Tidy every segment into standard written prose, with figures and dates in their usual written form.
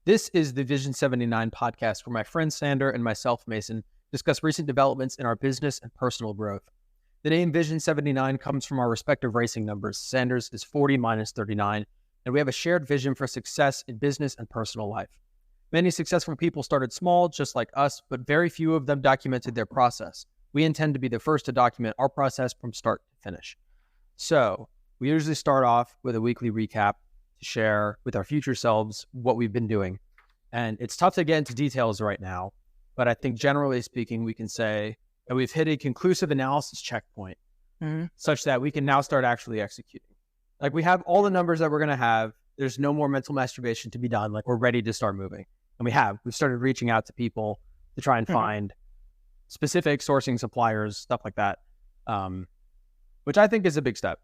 This is the Vision 79 podcast where my friend Sander and myself, Mason, discuss recent developments in our business and personal growth. The name Vision 79 comes from our respective racing numbers. Sander's is 40 minus 39, and we have a shared vision for success in business and personal life. Many successful people started small, just like us, but very few of them documented their process. We intend to be the first to document our process from start to finish. So, we usually start off with a weekly recap to share with our future selves what we've been doing. And it's tough to get into details right now, but I think generally speaking, we can say that we've hit a conclusive analysis checkpoint such that we can now start actually executing. Like, we have all the numbers that we're going to have. There's no more mental masturbation to be done. Like, we're ready to start moving. And we've started reaching out to people to try and find specific sourcing suppliers, stuff like that, which I think is a big step.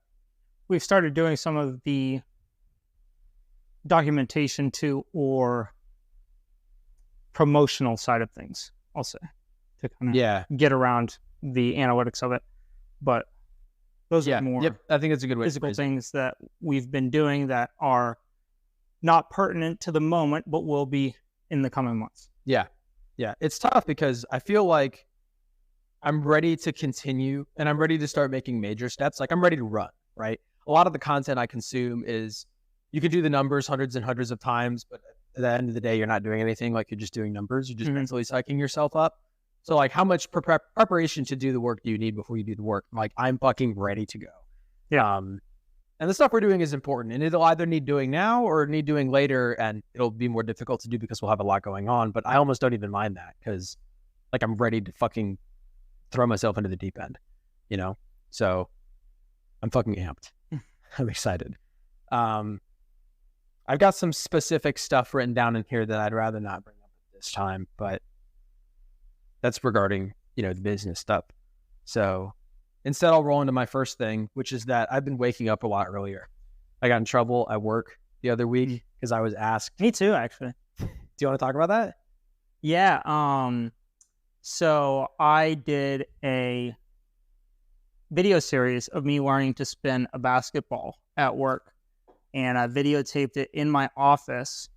We've started doing some of the documentation too, or promotional side of things, I'll say, to kind of get around the analytics of it. But those are more I think it's a good way physical things that we've been doing that are not pertinent to the moment, but will be in the coming months. Yeah. It's tough because I feel like I'm ready to continue and I'm ready to start making major steps. Like, I'm ready to run, right? A lot of the content I consume is, you could do the numbers hundreds and hundreds of times, but at the end of the day, you're not doing anything. Like, you're just doing numbers. You're just mentally psyching yourself up. So, like, how much preparation to do the work do you need before you do the work? Like, I'm fucking ready to go. Yeah. And the stuff we're doing is important, and it'll either need doing now or need doing later, and it'll be more difficult to do because we'll have a lot going on. But I almost don't even mind that because, like, I'm ready to fucking throw myself into the deep end, you know? So I'm fucking amped. I'm excited. I've got some specific stuff written down in here that I'd rather not bring up at this time, but that's regarding, the business stuff. So instead, I'll roll into my first thing, which is that I've been waking up a lot earlier. I got in trouble at work the other week because I was asked. Me too, actually. Do you want to talk about that? Yeah. So I did a video series of me learning to spin a basketball at work. And I videotaped it in my office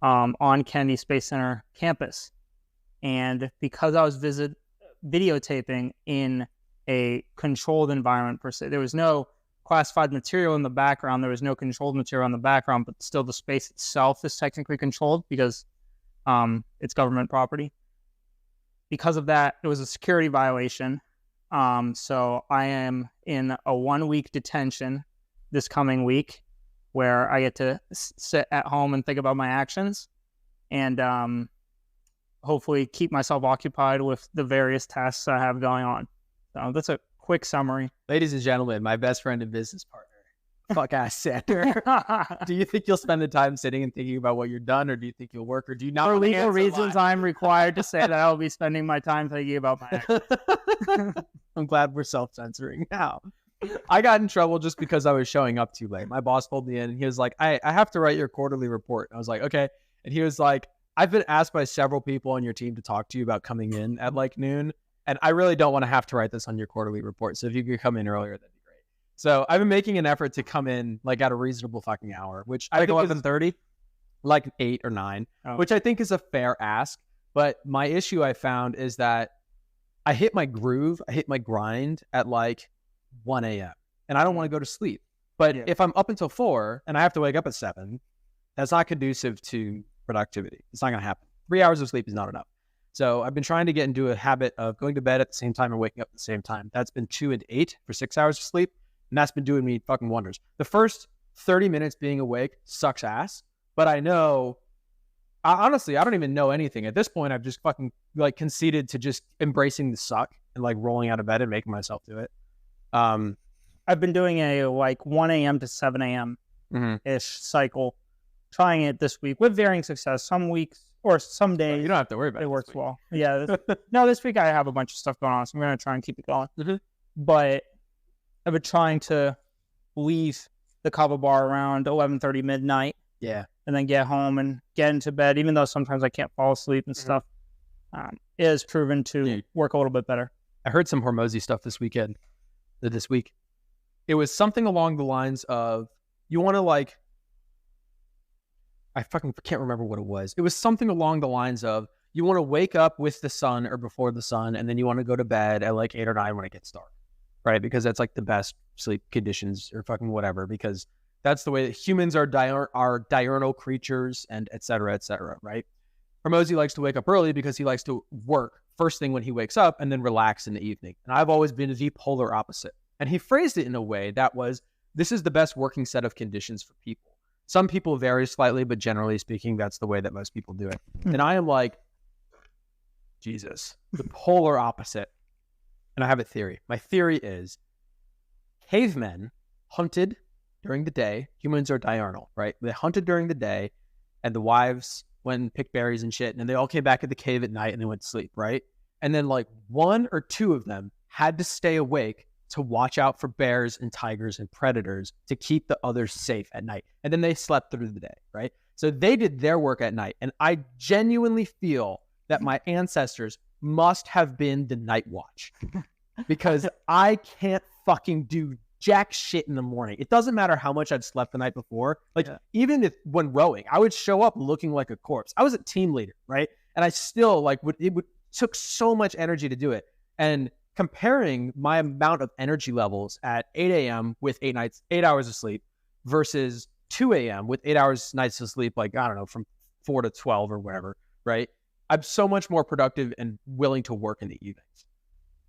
on Kennedy Space Center campus. And because I was videotaping in a controlled environment per se, there was no classified material in the background, there was no controlled material in the background, but still the space itself is technically controlled because it's government property. Because of that, it was a security violation. So I am in a 1-week detention this coming week, where I get to sit at home and think about my actions and hopefully keep myself occupied with the various tasks I have going on. So that's a quick summary. Ladies and gentlemen, my best friend and business partner, fuck-ass Sander. Do you think you'll spend the time sitting and thinking about what you're done, or do you think you'll work, or do you not? For legal reasons, I'm required to say that I'll be spending my time thinking about my actions. I'm glad we're self-censoring now. I got in trouble just because I was showing up too late. My boss pulled me in and he was like, I have to write your quarterly report. And I was like, okay. And he was like, I've been asked by several people on your team to talk to you about coming in at like noon. And I really don't want to have to write this on your quarterly report. So if you could come in earlier, that'd be great. So I've been making an effort to come in like at a reasonable fucking hour, which I think 11:30, like 8 or 9, which I think is a fair ask. But my issue I found is that I hit my groove, I hit my grind at like 1 a.m. and I don't want to go to sleep. But if I'm up until 4 and I have to wake up at 7, that's not conducive to productivity. It's not going to happen. 3 hours of sleep is not enough. So I've been trying to get into a habit of going to bed at the same time and waking up at the same time. That's been 2 and 8 for 6 hours of sleep. And that's been doing me fucking wonders. The first 30 minutes being awake sucks ass. But I know, honestly, I don't even know anything. At this point, I've just fucking like conceded to just embracing the suck and like rolling out of bed and making myself do it. I've been doing a like 1 a.m. to 7 a.m. ish cycle, trying it this week with varying success. Some weeks or some days, you don't have to worry about it. It works well. Yeah. This week I have a bunch of stuff going on, so I'm going to try and keep it going. But I've been trying to leave the Kava bar around 11:30 midnight. Yeah. And then get home and get into bed, even though sometimes I can't fall asleep and stuff. It has proven to work a little bit better. I heard some Hormozy stuff this week. It was something along the lines of, you want to like I fucking can't remember what it was. It was something along the lines of you want to wake up with the sun or before the sun, and then you want to go to bed at like 8 or 9 when it gets dark, right? Because that's like the best sleep conditions or fucking whatever, because that's the way that humans are diurnal creatures and et cetera, right? Hormozy likes to wake up early because he likes to work first thing when he wakes up and then relax in the evening. And I've always been the polar opposite. And he phrased it in a way that was, this is the best working set of conditions for people. Some people vary slightly, but generally speaking, that's the way that most people do it. And I am like, Jesus, the polar opposite. And I have a theory. My theory is cavemen hunted during the day. Humans are diurnal, right? They hunted during the day, and the wives went and picked berries and shit, and they all came back at the cave at night and they went to sleep, right? And then like 1 or 2 of them had to stay awake to watch out for bears and tigers and predators to keep the others safe at night. And then they slept through the day, right? So they did their work at night. And I genuinely feel that my ancestors must have been the night watch, because I can't fucking do jack shit in the morning. It doesn't matter how much I'd slept the night before. Like, even if when rowing, I would show up looking like a corpse. I was a team leader, right? And I still like took so much energy to do it. And comparing my amount of energy levels at 8 a.m. with 8 hours of sleep versus 2 a.m. with 8 hours nights of sleep, like, I don't know, from 4 to 12 or whatever, right? I'm so much more productive and willing to work in the evenings.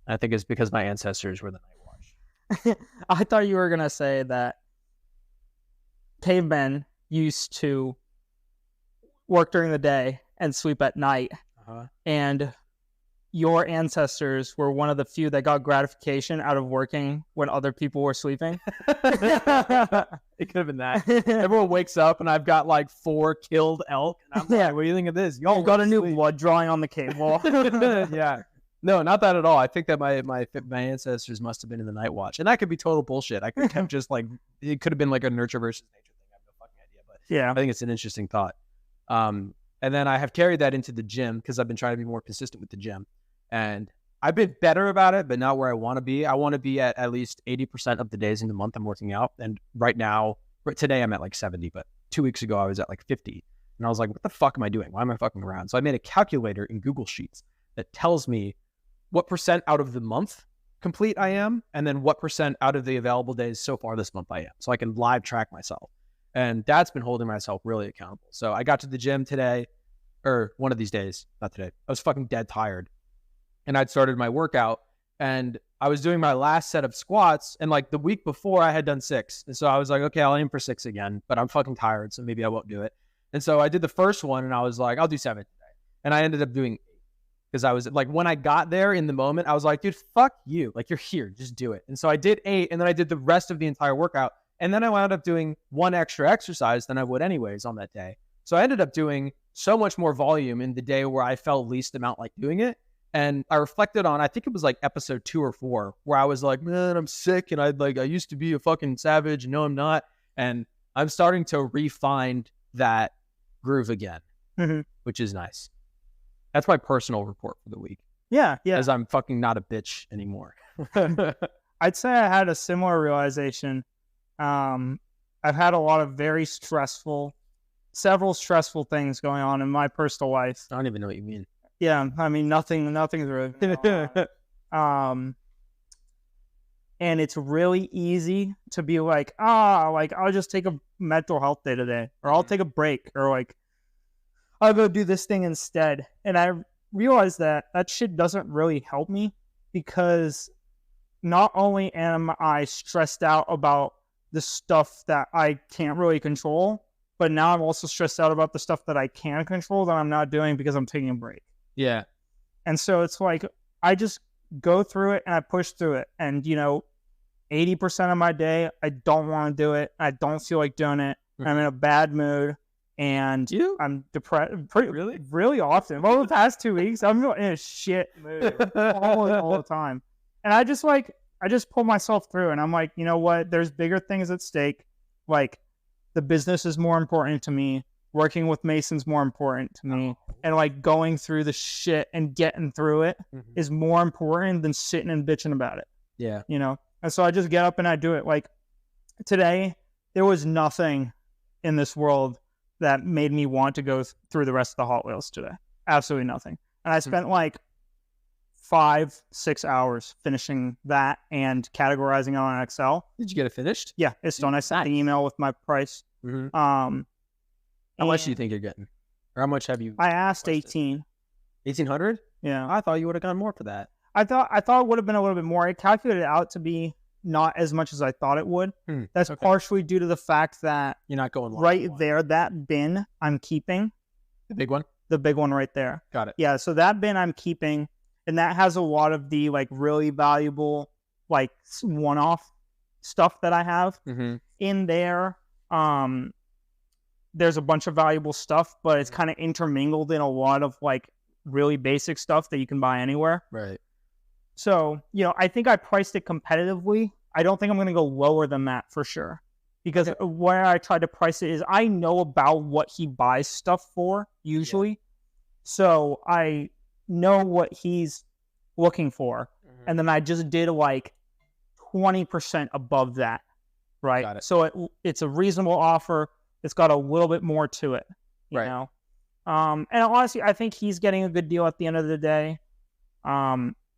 I think it's because my ancestors were the night watch. I thought you were going to say that cavemen used to work during the day and sleep at night. And your ancestors were one of the few that got gratification out of working when other people were sleeping. It could have been that. Everyone wakes up and I've got like 4 killed elk. And I'm like, what do you think of this? Y'all got a new blood drawing on the cave wall. Yeah. No, not that at all. I think that my ancestors must have been in the night watch. And that could be total bullshit. I could have just like, it could have been like a nurture versus nature thing. I have no fucking idea. But yeah, I think it's an interesting thought. And then I have carried that into the gym because I've been trying to be more consistent with the gym. And I've been better about it, but not where I want to be. I want to be at least 80% of the days in the month I'm working out. And right now, today I'm at like 70, but 2 weeks ago I was at like 50. And I was like, what the fuck am I doing? Why am I fucking around? So I made a calculator in Google Sheets that tells me what percent out of the month complete I am, and then what percent out of the available days so far this month I am. So I can live track myself. And that's been holding myself really accountable. So I got to the gym today, or one of these days, not today. I was fucking dead tired. And I'd started my workout and I was doing my last set of squats. And like the week before I had done 6. And so I was like, okay, I'll aim for 6 again, but I'm fucking tired. So maybe I won't do it. And so I did the first one and I was like, I'll do 7 today. And I ended up doing 8 because I was like, when I got there in the moment, I was like, dude, fuck you. Like, you're here, just do it. And so I did 8 and then I did the rest of the entire workout. And then I wound up doing 1 extra exercise than I would anyways on that day. So I ended up doing so much more volume in the day where I felt least amount like doing it. And I reflected on, I think it was like episode 2 or 4, where I was like, man, I'm sick. And I used to be a fucking savage. And no, I'm not. And I'm starting to refine that groove again, which is nice. That's my personal report for the week. Yeah. As I'm fucking not a bitch anymore. I'd say I had a similar realization. I've had a lot of several stressful things going on in my personal life. I don't even know what you mean. Yeah, I mean, nothing's really and it's really easy to be like, I'll just take a mental health day today, or I'll take a break, or like, I'll go do this thing instead. And I realized that shit doesn't really help me, because not only am I stressed out about the stuff that I can't really control, but now I'm also stressed out about the stuff that I can control that I'm not doing because I'm taking a break. Yeah. And so it's like, I just go through it and I push through it. And, 80% of my day, I don't want to do it. I don't feel like doing it. I'm in a bad mood and I'm depressed really often. Well, the past 2 weeks, I'm in a shit mood all the time. And I just pull myself through and I'm like, you know what? There's bigger things at stake. Like, the business is more important to me. Working with Mason's more important to me. And like going through the shit and getting through it is more important than sitting and bitching about it. Yeah. And so I just get up and I do it. Like today, there was nothing in this world that made me want to go through the rest of the Hot Wheels today. Absolutely nothing. And I spent like 5-6 hours finishing that and categorizing it on Excel. Did you get it finished? Yeah, it's done. I sent the email with my price. Mm-hmm. How much do you think you're getting? Or how much have you? I asked 18. 1,800? Yeah. I thought you would have gone more for that. I thought it would have been a little bit more. I calculated it out to be not as much as I thought it would. That's partially due to the fact that you're not going right there, that bin I'm keeping. The big one? The big one right there. Got it. Yeah, so that bin I'm keeping, and that has a lot of the like really valuable like one-off stuff that I have in there. There's a bunch of valuable stuff, but it's kind of intermingled in a lot of like really basic stuff that you can buy anywhere. Right. So, I think I priced it competitively. I don't think I'm going to go lower than that for sure. Because where I tried to price it is I know about what he buys stuff for usually. Yeah. So I know what he's looking for. And then I just did like 20% above that. Right. Got it. So it's a reasonable offer. It's got a little bit more to it. You know? And honestly, I think he's getting a good deal at the end of the day.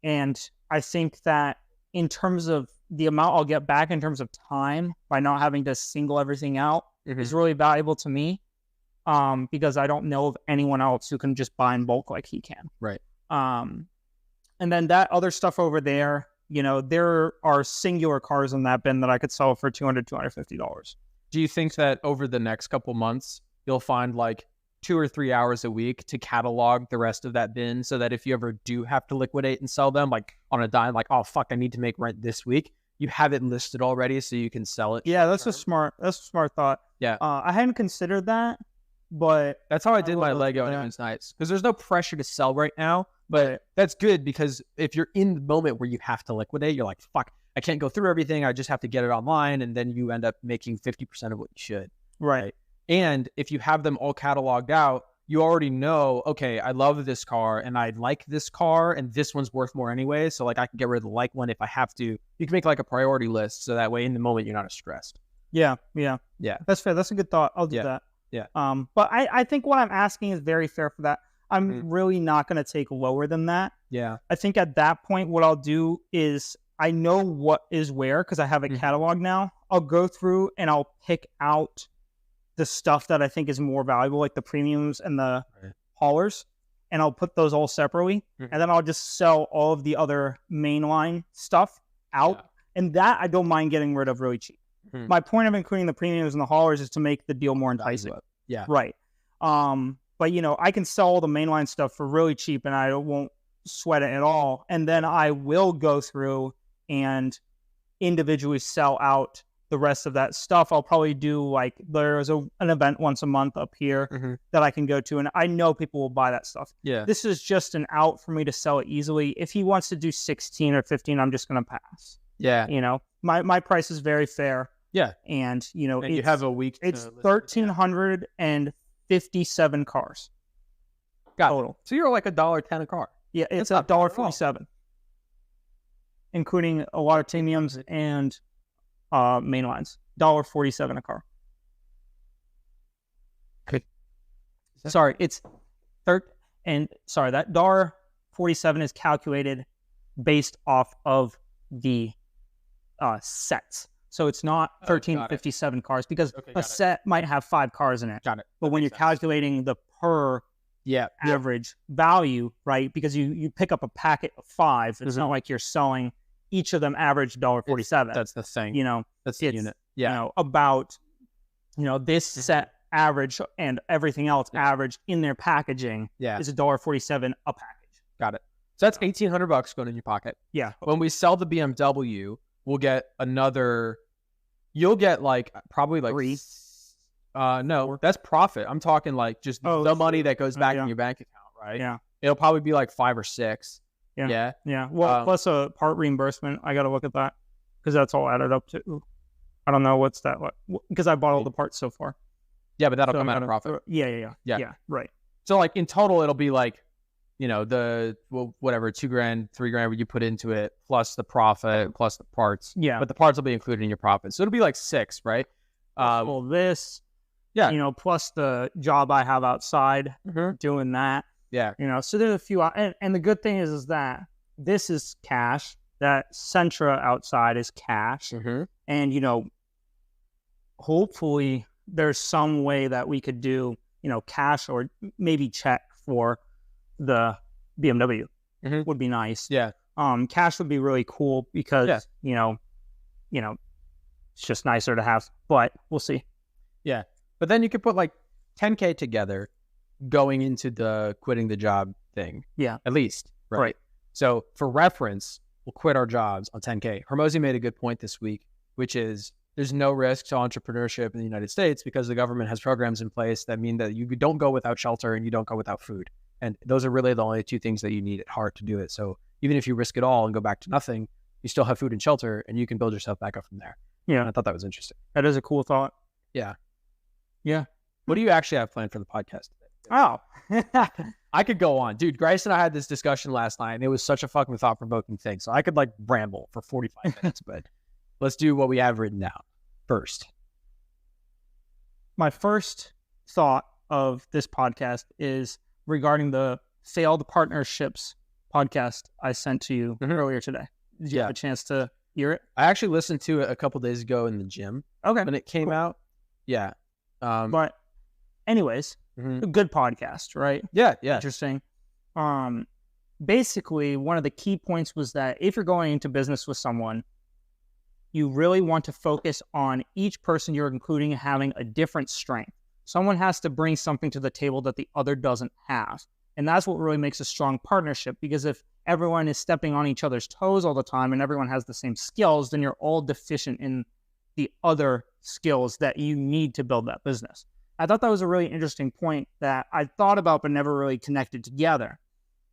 And I think that in terms of the amount I'll get back in terms of time by not having to single everything out is really valuable to me. Because I don't know of anyone else who can just buy in bulk like he can. Right. And then that other stuff over there, there are singular cars in that bin that I could sell for $200, $250. Do you think that over the next couple months, you'll find like 2 or 3 hours a week to catalog the rest of that bin so that if you ever do have to liquidate and sell them, like on a dime, like, oh, fuck, I need to make rent this week, you have it listed already so you can sell it? Yeah, that's a smart thought. Yeah. I hadn't considered that, but that's how I did my Lego, and it was nice because there's no pressure to sell right now, but that's good because if you're in the moment where you have to liquidate, you're like, fuck, I can't go through everything. I just have to get it online, and then you end up making 50% of what you should. Right. And if you have them all cataloged out, you already know, okay, I love this car and I like this car and this one's worth more anyway. So like I can get rid of the like one if I have to. You can make like a priority list so that way in the moment you're not as stressed. Yeah. That's fair. That's a good thought. I'll do that. Yeah. But I think what I'm asking is very fair for that. I'm really not going to take lower than that. Yeah. I think at that point, what I'll do is I know what is where because I have a catalog now. I'll go through and I'll pick out the stuff that I think is more valuable, like the premiums and the haulers, and I'll put those all separately. And then I'll just sell all of the other mainline stuff out. And that I don't mind getting rid of really cheap. My point of including the premiums and the haulers is to make the deal more enticing. Yeah. Right. But I can sell all the mainline stuff for really cheap and I won't sweat it at all. And then I will go through and individually sell out the rest of that stuff. I'll probably do like there's an event once a month up here that I can go to, and I know people will buy that stuff. Yeah, this is just an out for me to sell it easily. If he wants to do 16 or 15, I'm just gonna pass. Yeah, my price is very fair. Yeah, and and you have a week. It's 1,357 cars total. So you're like $1.10 a car. Yeah, it's $1.47, including a lot of premiums and mainlines. $1.47 a car. Okay. Sorry, it's that $1.47 is calculated based off of the sets. So it's not 1,357 cars because a set might have 5 cars in it. Got it. But when you're calculating the per average value, right? Because you pick up a packet of 5, it's not like you're selling each of them average $1.47. That's the thing. That's the unit. Yeah. About this set average and everything else average in their packaging is $1.47 a package. Got it. So that's $1,800 going in your pocket. Yeah. When we sell the BMW, we'll get another. You'll get like probably like 3. No, that's profit. I'm talking like just the money that goes back in your bank account, right? Yeah. It'll probably be like 5 or 6. Yeah. Well, plus a part reimbursement. I got to look at that because that's all added up to. I don't know what's that like because I bought all the parts so far. Yeah, but that'll come out of profit. Yeah. Right. So like in total, it'll be like, whatever, $2,000, $3,000 you put into it plus the profit plus the parts. Yeah. But the parts will be included in your profit, so it'll be like 6, right? This. Yeah. You know, plus the job I have outside doing that. Yeah. You know, so there's a few, and the good thing is that this is cash. That Centra outside is cash, and you know, hopefully there's some way that we could do, you know, cash or maybe check for the BMW would be nice. Yeah. Cash would be really cool because you know, it's just nicer to have. But we'll see. Yeah, but then you could put like 10K together, going into the quitting the job thing. Yeah, at least right. So for reference, we'll quit our jobs on 10K. Hormozy made a good point this week, which is there's no risk to entrepreneurship in the United States because the government has programs in place that mean that you don't go without shelter and you don't go without food. And those are really the only two things that you need at heart to do it. So even if you risk it all and go back to nothing, you still have food and shelter and you can build yourself back up from there. Yeah. And I thought that was interesting. That is a cool thought. Yeah. Yeah. What do you actually have planned for the podcast today? Oh, I could go on. Dude, Grace and I had this discussion last night and it was such a fucking thought-provoking thing. So I could like ramble for 45 minutes, but let's do what we have written down first. My first thought of this podcast is regarding the failed partnerships podcast I sent to you earlier today. Did you have a chance to hear it? I actually listened to it a couple days ago in the gym. Okay. When it came out. Yeah. But anyways, a good podcast, right? Yeah. Yeah. Interesting. Basically, one of the key points was that if you're going into business with someone, you really want to focus on each person you're including having a different strength. Someone has to bring something to the table that the other doesn't have. And that's what really makes a strong partnership, because if everyone is stepping on each other's toes all the time and everyone has the same skills, then you're all deficient in the other skills that you need to build that business. I thought that was a really interesting point that I thought about but never really connected together.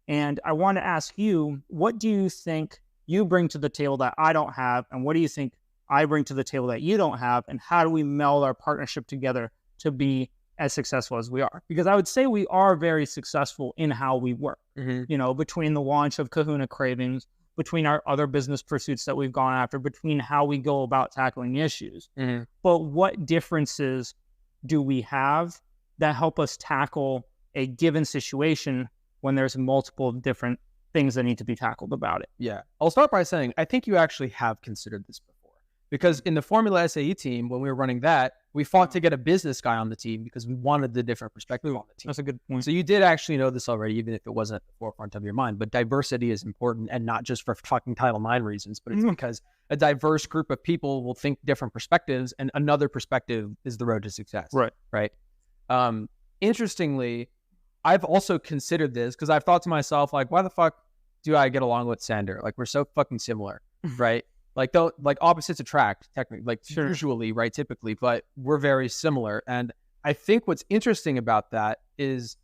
And I want to ask you, what do you think you bring to the table that I don't have? And what do you think I bring to the table that you don't have? And how do we meld our partnership together to be as successful as we are? Because I would say we are very successful in how we work, you know, between the launch of Kahuna Cravings, between our other business pursuits that we've gone after, between how we go about tackling issues. But what differences do we have that help us tackle a given situation when there's multiple different things that need to be tackled about it? Yeah. I'll start by saying, I think you actually have considered this before. Because in the Formula SAE team, when we were running that, we fought to get a business guy on the team because we wanted the different perspective on the team. That's a good point. So you did actually know this already, even if it wasn't at the forefront of your mind. But diversity is important, and not just for fucking Title IX reasons, but it's because a diverse group of people will think different perspectives, and another perspective is the road to success. Right. Interestingly, I've also considered this because I've thought to myself, like, why the fuck do I get along with Sander? Like, we're so fucking similar, right? Like, though, like opposites attract, technically, like usually, right? Typically, but we're very similar. And I think what's interesting about that is,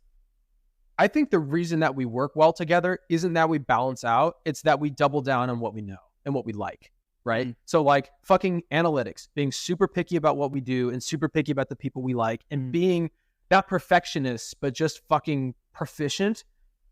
I think the reason that we work well together isn't that we balance out; it's that we double down on what we know and what we like, right? So, like, fucking analytics, being super picky about what we do and super picky about the people we like, and being not perfectionists, but just fucking proficient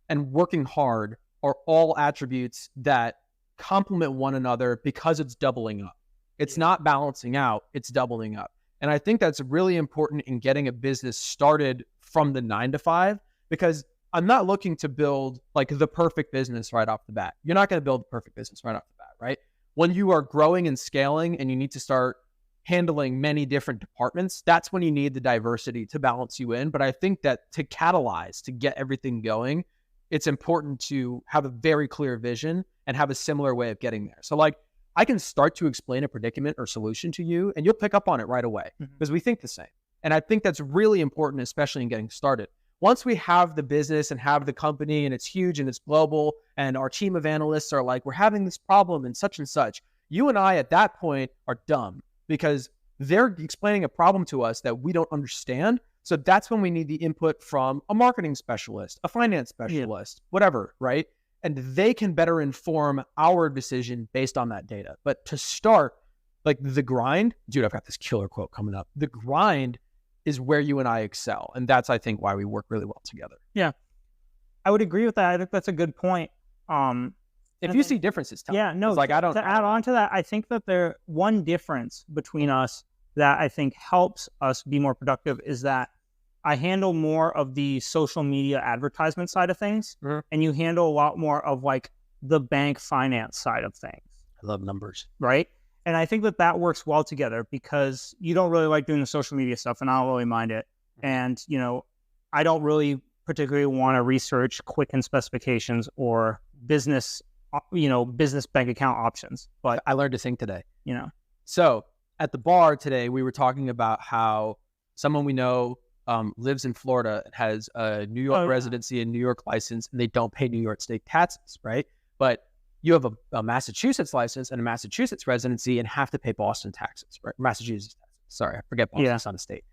and working hard are all attributes that complement one another because it's doubling up. It's not balancing out, it's doubling up. And I think that's really important in getting a business started from the 9 to 5, because I'm not looking to build like the perfect business right off the bat. You're not going to build the perfect business right off the bat, right? When you are growing and scaling and you need to start handling many different departments, that's when you need the diversity to balance you in. But I think that to catalyze, to get everything going, it's important to have a very clear vision and have a similar way of getting there. So like, I can start to explain a predicament or solution to you and you'll pick up on it right away because we think the same. And I think that's really important, especially in getting started. Once we have the business and have the company and it's huge and it's global and our team of analysts are like, we're having this problem and such, you and I at that point are dumb because they're explaining a problem to us that we don't understand. So that's when we need the input from a marketing specialist, a finance specialist, whatever, right? And they can better inform our decision based on that data. But to start, like the grind, dude, I've got this killer quote coming up. The grind is where you and I excel. And that's, I think, why we work really well together. Yeah, I would agree with that. I think that's a good point. If you see differences, tell me. Yeah, no, like I don't. To add on to that, I think that one difference between us that I think helps us be more productive is that I handle more of the social media advertisement side of things, and you handle a lot more of like the bank finance side of things. I love numbers. Right? And I think that works well together because you don't really like doing the social media stuff, and I don't really mind it. And, I don't really particularly want to research Quicken specifications or business bank account options. But I learned a thing today. So at the bar today, we were talking about how someone we know lives in Florida and has a New York residency and New York license, and they don't pay New York state taxes, right? But you have a Massachusetts license and a Massachusetts residency and have to pay Boston taxes, right? Massachusetts taxes. Sorry, I forget Boston's not a state.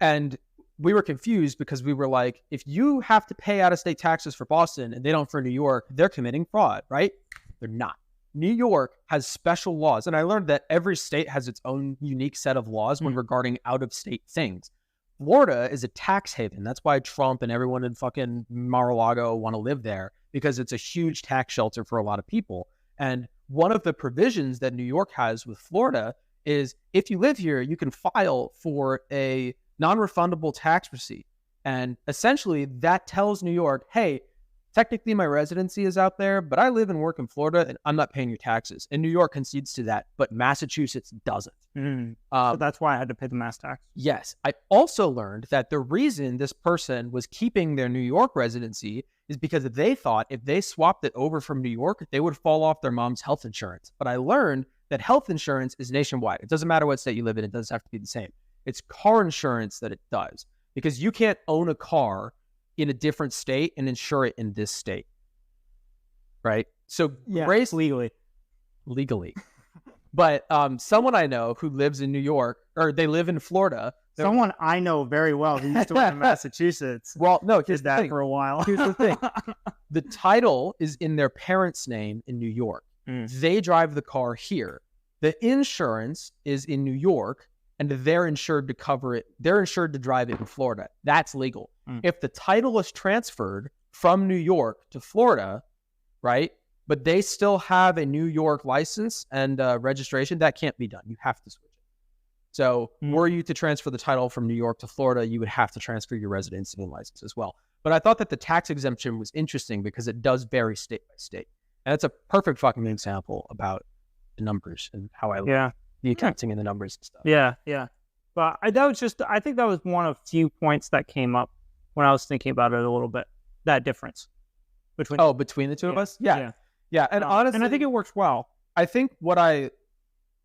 And we were confused because we were like, if you have to pay out-of-state taxes for Boston and they don't for New York, they're committing fraud, right? They're not. New York has special laws. And I learned that every state has its own unique set of laws when regarding out-of-state things. Florida is a tax haven. That's why Trump and everyone in fucking Mar-a-Lago want to live there, because it's a huge tax shelter for a lot of people. And one of the provisions that New York has with Florida is if you live here, you can file for a non-refundable tax receipt. And essentially that tells New York, hey, technically my residency is out there, but I live and work in Florida and I'm not paying your taxes. And New York concedes to that, but Massachusetts doesn't. So that's why I had to pay the mass tax. Yes. I also learned that the reason this person was keeping their New York residency is because they thought if they swapped it over from New York, they would fall off their mom's health insurance. But I learned that health insurance is nationwide. It doesn't matter what state you live in. It doesn't have to be the same. It's car insurance that it does, because you can't own a car in a different state and insure it in this state. Right? So Grace legally. But someone I know who lives in New York, or they live in Florida. Someone I know very well who used to live in Massachusetts. Well, no, did that for a while. Here's the thing. The title is in their parents' name in New York. They drive the car here. The insurance is in New York, and they're insured to cover it. They're insured to drive it in Florida. That's legal. If the title is transferred from New York to Florida, right, but they still have a New York license and registration, that can't be done. You have to switch it. So were you to transfer the title from New York to Florida, you would have to transfer your residency and license as well. But I thought that the tax exemption was interesting because it does vary state by state. And it's a perfect fucking example about the numbers and how I look the accounting and the numbers and stuff. Yeah. But I think that was one of few points that came up when I was thinking about it a little bit. That difference between the two of us? Yeah. And honestly, and I think it works well. I think what I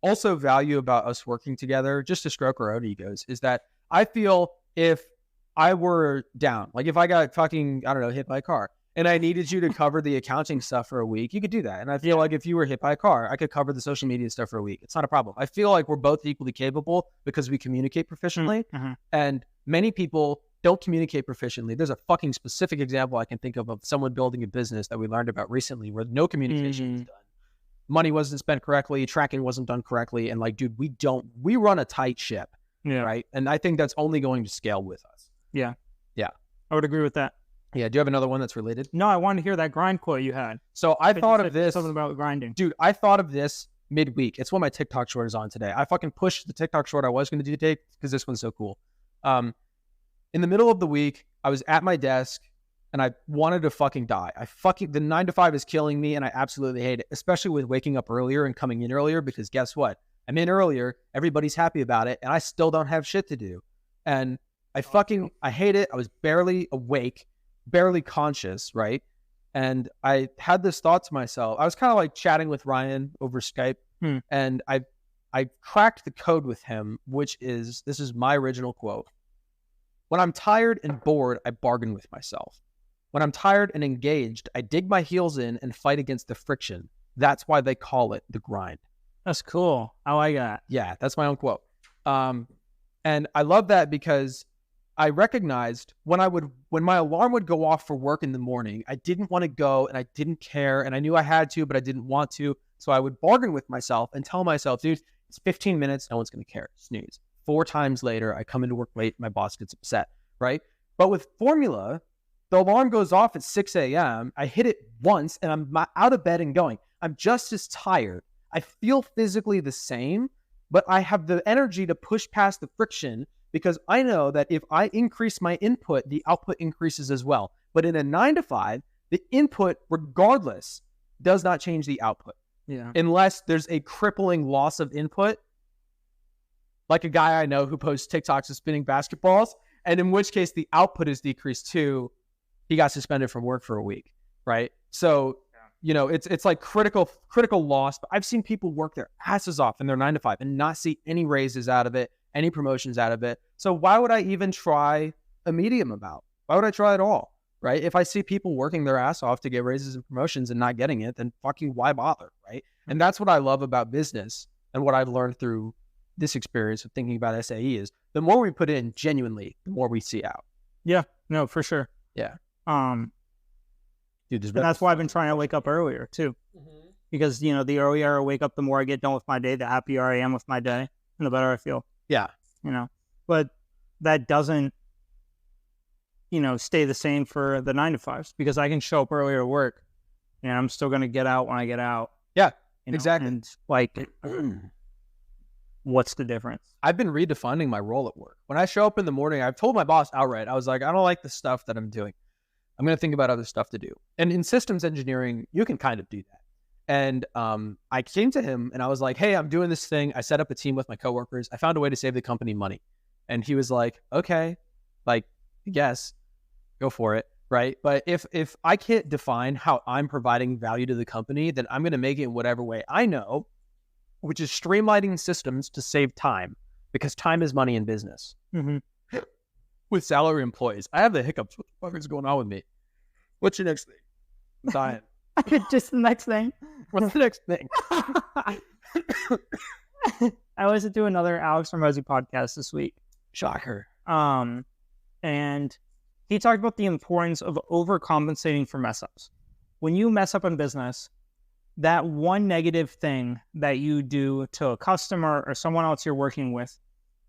also value about us working together, just to stroke our own egos, is that I feel if I were down, like if I got fucking, I don't know, hit by a car, and I needed you to cover the accounting stuff for a week, you could do that. And I feel like if you were hit by a car, I could cover the social media stuff for a week. It's not a problem. I feel like we're both equally capable because we communicate proficiently. And many people don't communicate proficiently. There's a fucking specific example I can think of someone building a business that we learned about recently where no communication was done. Money wasn't spent correctly, tracking wasn't done correctly. And like, dude, we run a tight ship. Right. And I think that's only going to scale with us. Yeah. I would agree with that. Yeah. Do you have another one that's related? No, I wanted to hear that grind quote you had. So I thought of this. Something about grinding. Dude, I thought of this midweek. It's what my TikTok short is on today. I fucking pushed the TikTok short I was going to do today because this one's so cool. In the middle of the week, I was at my desk and I wanted to fucking die. The 9 to 5 is killing me and I absolutely hate it, especially with waking up earlier and coming in earlier, because guess what? I'm in earlier. Everybody's happy about it and I still don't have shit to do. And I hate it. I was barely awake, barely conscious, right? And I had this thought to myself. I was kind of like chatting with Ryan over Skype and I cracked the code with him, this is my original quote. When I'm tired and bored, I bargain with myself. When I'm tired and engaged, I dig my heels in and fight against the friction. That's why they call it the grind. That's cool. I like that. Yeah, that's my own quote. And I love that because I recognized when my alarm would go off for work in the morning, I didn't want to go and I didn't care and I knew I had to, but I didn't want to. So I would bargain with myself and tell myself, dude, it's 15 minutes. No one's going to care. Snooze. 4 times later, I come into work late. My boss gets upset, right? But with formula, the alarm goes off at 6 a.m. I hit it once and I'm out of bed and going. I'm just as tired. I feel physically the same, but I have the energy to push past the friction because I know that if I increase my input, the output increases as well. But in a 9 to 5, the input, regardless, does not change the output. Yeah. Unless there's a crippling loss of input, like a guy I know who posts TikToks of spinning basketballs, and in which case the output is decreased too. He got suspended from work for a week, right? So, it's like critical loss. But I've seen people work their asses off in their 9 to 5 and not see any raises out of it, any promotions out of it. So why would I even try a medium amount? Why would I try at all, right? If I see people working their ass off to get raises and promotions and not getting it, then fucking why bother, right? And that's what I love about business and what I've learned through this experience of thinking about SAE is the more we put in genuinely, the more we see out. Yeah, no, for sure. Yeah. Dude, and that's why I've been trying to wake up earlier too. Mm-hmm. Because, the earlier I wake up, the more I get done with my day, the happier I am with my day and the better I feel. Yeah. But that doesn't, stay the same for the 9 to 5s because I can show up earlier to work and I'm still going to get out when I get out. Yeah, exactly. And like, what's the difference? I've been redefining my role at work. When I show up in the morning, I've told my boss outright, I was like, I don't like the stuff that I'm doing. I'm going to think about other stuff to do. And in systems engineering, you can kind of do that. And I came to him and I was like, hey, I'm doing this thing. I set up a team with my coworkers. I found a way to save the company money. And he was like, okay, like, yes, go for it. Right. But if I can't define how I'm providing value to the company, then I'm going to make it in whatever way I know, which is streamlining systems to save time because time is money in business. Mm-hmm. With salary employees. I have the hiccups. What the fuck is going on with me? What's your next thing? I'm dying. Just the next thing. What's the next thing? I listened to another Alex Hormozi podcast this week. Shocker. And he talked about the importance of overcompensating for mess ups. When you mess up in business, that one negative thing that you do to a customer or someone else you're working with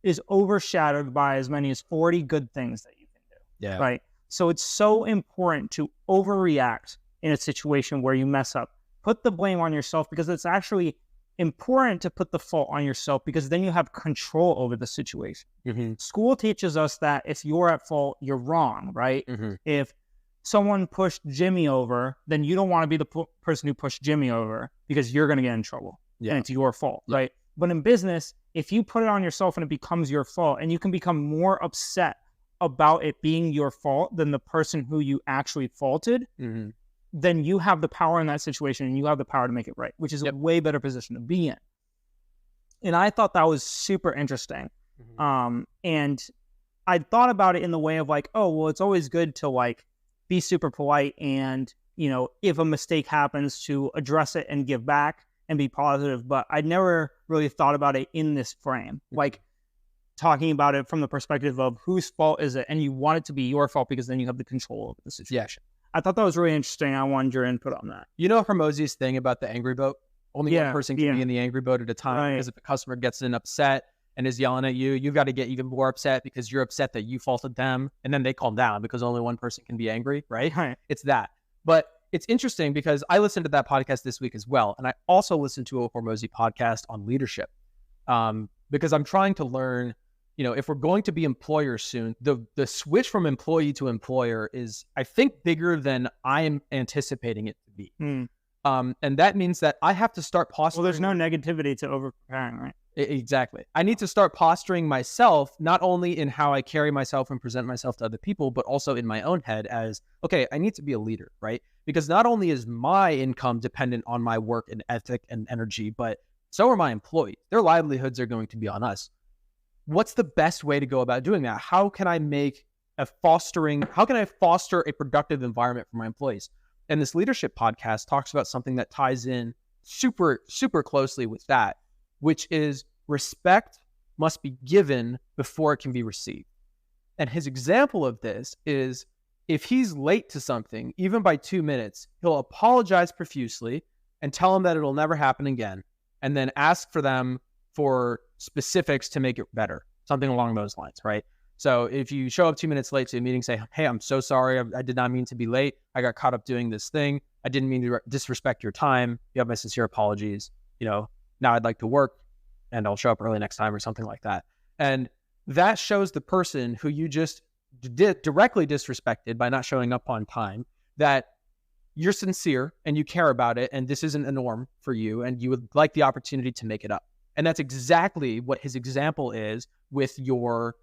is overshadowed by as many as 40 good things that you can do. Yeah. Right. So it's so important to overreact in a situation where you mess up. Put the blame on yourself because it's actually important to put the fault on yourself because then you have control over the situation. Mm-hmm. School teaches us that if you're at fault, you're wrong, right? Mm-hmm. If someone pushed Jimmy over, then you don't want to be the person who pushed Jimmy over because you're going to get in trouble. Yeah. And it's your fault, right? But in business, if you put it on yourself and it becomes your fault and you can become more upset about it being your fault than the person who you actually faulted, mm-hmm. then you have the power in that situation and you have the power to make it right, which is a way better position to be in. And I thought that was super interesting. Mm-hmm. And I thought about it in the way of like, oh, well, it's always good to like be super polite and, if a mistake happens to address it and give back and be positive. But I never really thought about it in this frame, mm-hmm. like talking about it from the perspective of whose fault is it? And you want it to be your fault because then you have the control over the situation. Yeah. I thought that was really interesting. I wanted your input on that. You know Hormozi's thing about the angry boat? Only one person can be in the angry boat at a time because if a customer gets in upset and is yelling at you, you've got to get even more upset because you're upset that you faulted them. And then they calm down because only one person can be angry, right? It's that. But it's interesting because I listened to that podcast this week as well. And I also listened to a Hormozi podcast on leadership because I'm trying to learn, if we're going to be employers soon, the switch from employee to employer is, I think, bigger than I am anticipating it to be. And that means that I have to start posturing. Well, there's no negativity to over-preparing, right? Exactly. I need to start posturing myself, not only in how I carry myself and present myself to other people, but also in my own head as, okay, I need to be a leader, right? Because not only is my income dependent on my work and ethic and energy, but so are my employees. Their livelihoods are going to be on us. What's the best way to go about doing that? How can I foster a productive environment for my employees? And this leadership podcast talks about something that ties in super, super closely with that, which is respect must be given before it can be received. And his example of this is if he's late to something, even by 2 minutes, he'll apologize profusely and tell them that it'll never happen again, and then ask for them for specifics to make it better, something along those lines, right? So if you show up 2 minutes late to a meeting, say, hey, I'm so sorry. I did not mean to be late. I got caught up doing this thing. I didn't mean to disrespect your time. You have my sincere apologies. Now I'd like to work. and I'll show up early next time or something like that. And that shows the person who you just directly disrespected by not showing up on time that you're sincere and you care about it, and this isn't a norm for you, and you would like the opportunity to make it up. And that's exactly what his example is with your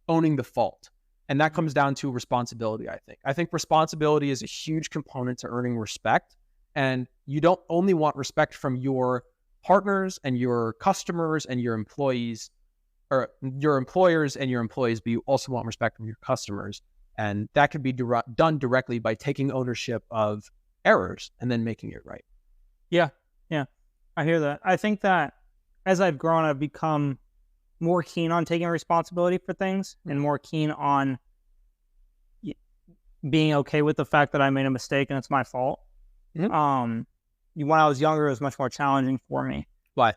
owning the fault. And that comes down to responsibility, I think. I think responsibility is a huge component to earning respect. And you don't only want respect from your partners and your customers and your employees, or your employers and your employees, but you also want respect from your customers. And that can be done directly by taking ownership of errors and then making it right. Yeah, I hear that. I think that as I've grown, I've become more keen on taking responsibility for things and more keen on being okay with the fact that I made a mistake and it's my fault. Mm-hmm. When I was younger, it was much more challenging for me. Why?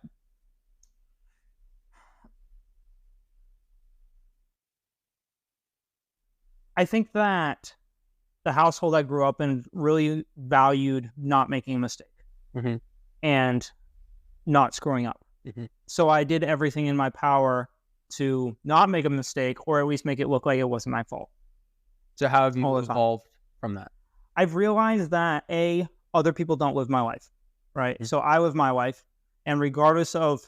I think that the household I grew up in really valued not making a mistake and not screwing up. So I did everything in my power to not make a mistake, or at least make it look like it wasn't my fault. So how have you evolved from that? I've realized that other people don't live my life, right? So I live my life, and regardless of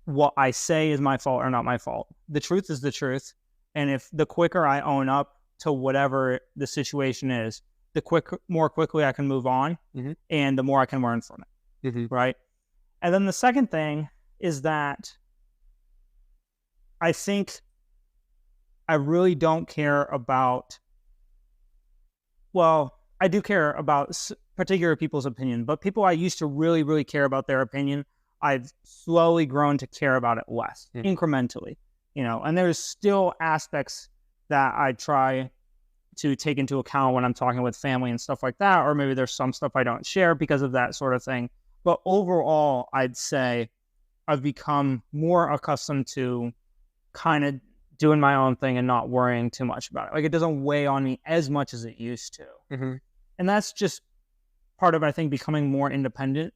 what I say is my fault or not my fault, the truth is the truth. And if the quicker I own up to whatever the situation is, the more quickly I can move on, and the more I can learn from it, right? And then the second thing is that I think I really don't care about, well, I do care about particular people's opinion, but people I used to really, really care about their opinion, I've slowly grown to care about it less, incrementally, and there's still aspects that I try to take into account when I'm talking with family and stuff like that, or maybe there's some stuff I don't share because of that sort of thing. But overall, I'd say I've become more accustomed to kind of doing my own thing and not worrying too much about it. Like, it doesn't weigh on me as much as it used to. And that's just part of, I think, becoming more independent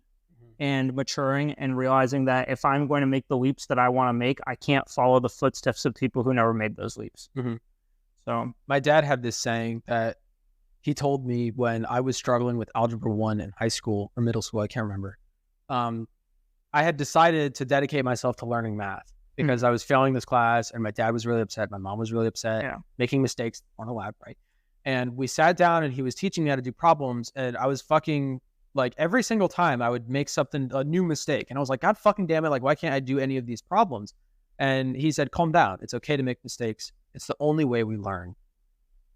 and maturing and realizing that if I'm going to make the leaps that I want to make, I can't follow the footsteps of people who never made those leaps. So my dad had this saying that he told me when I was struggling with Algebra 1 in high school or middle school, I can't remember. I had decided to dedicate myself to learning math because I was failing this class, and my dad was really upset. My mom was really upset, making mistakes aren't allowed, right? And we sat down and he was teaching me how to do problems, and I was fucking, like, every single time I would make a new mistake. And I was like, God fucking damn it. Like, why can't I do any of these problems? And he said, calm down. It's okay to make mistakes. It's the only way we learn.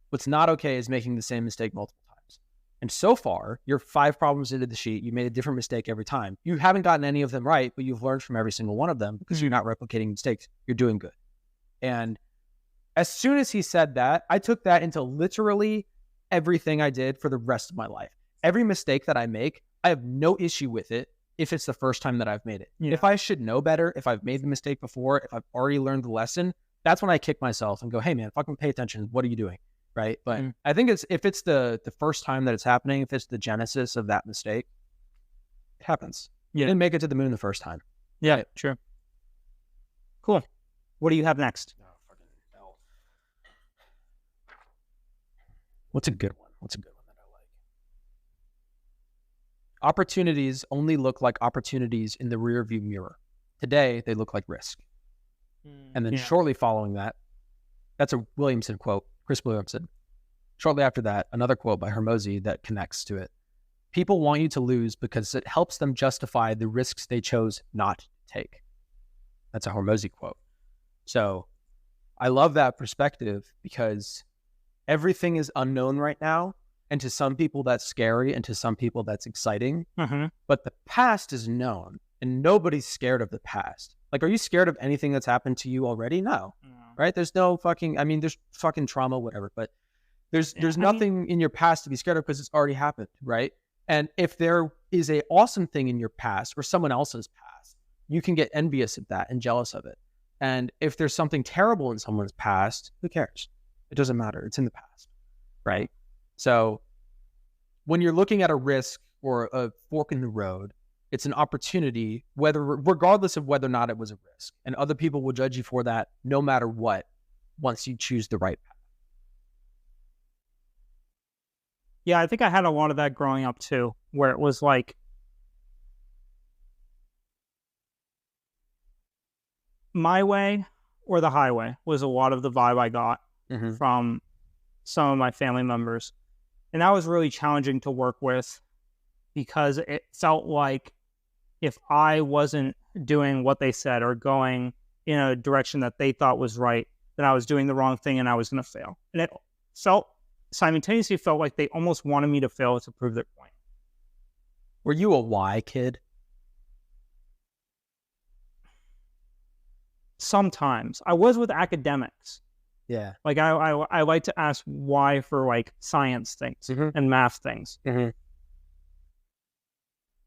What's not okay is making the same mistake multiple times. And so far, you're 5 problems into the sheet. You made a different mistake every time. You haven't gotten any of them right, but you've learned from every single one of them because you're not replicating mistakes. You're doing good. And as soon as he said that, I took that into literally everything I did for the rest of my life. Every mistake that I make, I have no issue with it if it's the first time that I've made it. If I should know better, if I've made the mistake before, if I've already learned the lesson, that's when I kick myself and go, hey man, fucking pay attention. What are you doing? Right? But I think if it's the first time that it's happening, if it's the genesis of that mistake, it happens. You didn't make it to the moon the first time. Yeah, right? True. Cool. What do you have next? Oh, fucking hell. What's a good one? That I like? Opportunities only look like opportunities in the rearview mirror. Today, they look like risk. And then shortly following that, that's a Williamson quote, Chris Williamson. Shortly after that, another quote by Hormozi that connects to it. People want you to lose because it helps them justify the risks they chose not to take. That's a Hormozi quote. So I love that perspective because everything is unknown right now. And to some people that's scary, and to some people that's exciting. But the past is known, and nobody's scared of the past. Like, are you scared of anything that's happened to you already? No. Right? There's no fucking, there's fucking trauma, whatever, but there's nothing in your past to be scared of because it's already happened, right? And if there is a awesome thing in your past or someone else's past, you can get envious of that and jealous of it. And if there's something terrible in someone's past, who cares? It doesn't matter. It's in the past, right? So when you're looking at a risk or a fork in the road, It's an opportunity, regardless of whether or not it was a risk. And other people will judge you for that no matter what, once you choose the right path. Yeah, I think I had a lot of that growing up too, where it was like, my way or the highway was a lot of the vibe I got from some of my family members. And that was really challenging to work with, because it felt like if I wasn't doing what they said or going in a direction that they thought was right, then I was doing the wrong thing and I was going to fail. And it simultaneously felt like they almost wanted me to fail to prove their point. Were you a why kid? Sometimes. I was with academics. Yeah. Like I like to ask why for like science things and math things.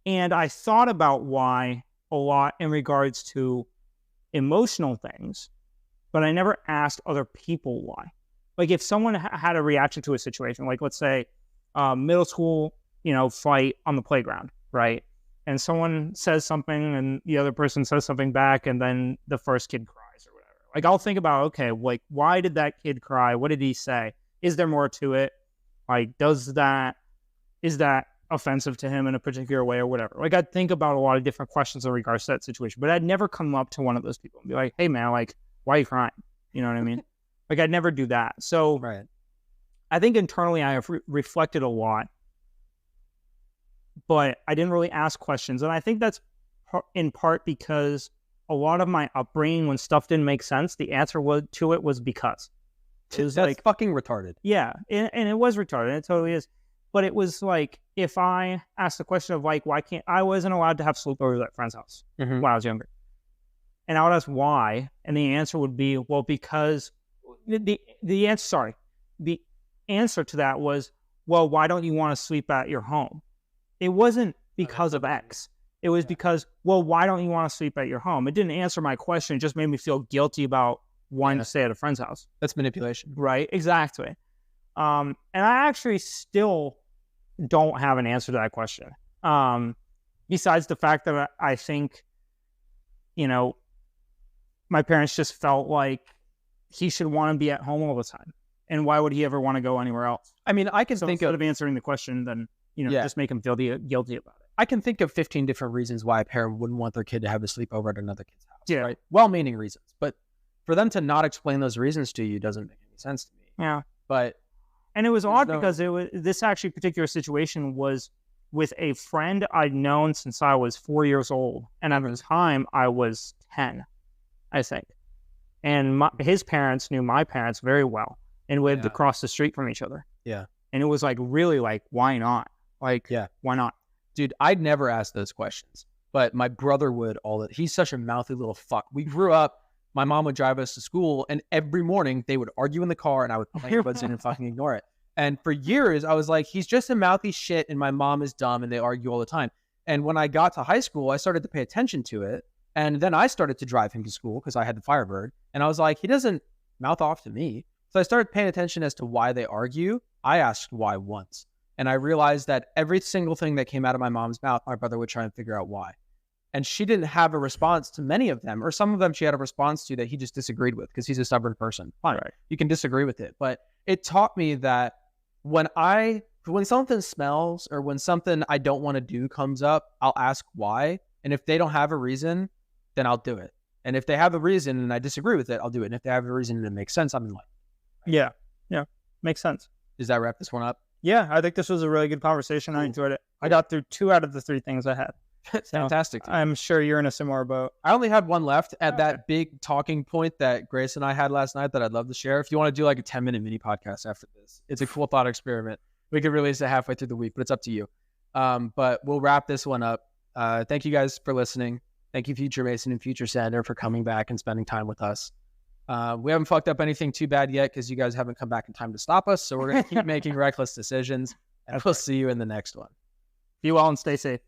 And I thought about why a lot in regards to emotional things, but I never asked other people why. Like if someone had a reaction to a situation, like let's say middle school, fight on the playground, right? And someone says something and the other person says something back, and then the first kid cries or whatever. Like I'll think about, okay, like why did that kid cry? What did he say? Is there more to it? Like is that offensive to him in a particular way or whatever? Like I'd think about a lot of different questions in regards to that situation, but I'd never come up to one of those people and be like, hey man, like why are you crying? You know what I mean? Like I'd never do that. So right. I think internally I have reflected a lot, but I didn't really ask questions. And I think that's in part because a lot of my upbringing, when stuff didn't make sense, the answer to it was because. That's like fucking retarded. Yeah, and it was retarded. And it totally is. But it was like, if I asked the question of like, why can't I wasn't allowed to have sleepovers at friend's house when I was younger. And I would ask why, and the answer would be, well, because the answer to that was, well, why don't you want to sleep at your home? It wasn't because of X. It was because, well, why don't you want to sleep at your home? It didn't answer my question. It just made me feel guilty about wanting to stay at a friend's house. That's manipulation. Right, exactly. And I actually still don't have an answer to that question. Besides the fact that I think, my parents just felt like he should want to be at home all the time. And why would he ever want to go anywhere else? I mean, I can think instead of answering the question, then, just make him feel guilty about it. I can think of 15 different reasons why a parent wouldn't want their kid to have a sleepover at another kid's house. Yeah. Right? Well-meaning reasons. But for them to not explain those reasons to you doesn't make any sense to me. Yeah. And it was odd because this actually particular situation was with a friend I'd known since I was 4 years old. And at the time, I was 10, I think. And his parents knew my parents very well and lived across the street from each other. Yeah. And it was like, really, like, why not? Like, why not? Dude, I'd never ask those questions, but my brother would he's such a mouthy little fuck. We grew up, my mom would drive us to school, and every morning they would argue in the car, and I would put my earbuds in and fucking ignore it. And for years, I was like, he's just a mouthy shit, and my mom is dumb, and they argue all the time. And when I got to high school, I started to pay attention to it, and then I started to drive him to school because I had the Firebird, and I was like, he doesn't mouth off to me. So I started paying attention as to why they argue. I asked why once, and I realized that every single thing that came out of my mom's mouth, my brother would try and figure out why. And she didn't have a response to many of them, or some of them she had a response to that he just disagreed with because he's a stubborn person. Fine, right. You can disagree with it. But it taught me that when something smells or when something I don't want to do comes up, I'll ask why. And if they don't have a reason, then I'll do it. And if they have a reason and I disagree with it, I'll do it. And if they have a reason and it makes sense, I'm in line. Yeah. Yeah. Makes sense. Does that wrap this one up? Yeah, I think this was a really good conversation. I enjoyed it. I got through 2 out of the 3 things I had. Fantastic. I'm sure you're in a similar boat. I only had one left at that big talking point that Grace and I had last night that I'd love to share. If you want to do like a 10-minute mini podcast after this, it's a cool thought experiment. We could release it halfway through the week, but it's up to you. But we'll wrap this one up. Thank you guys for listening. Thank you, Future Mason and Future Sander, for coming back and spending time with us. We haven't fucked up anything too bad yet because you guys haven't come back in time to stop us. So we're going to keep making reckless decisions, and we'll see you in the next one. Be well and stay safe.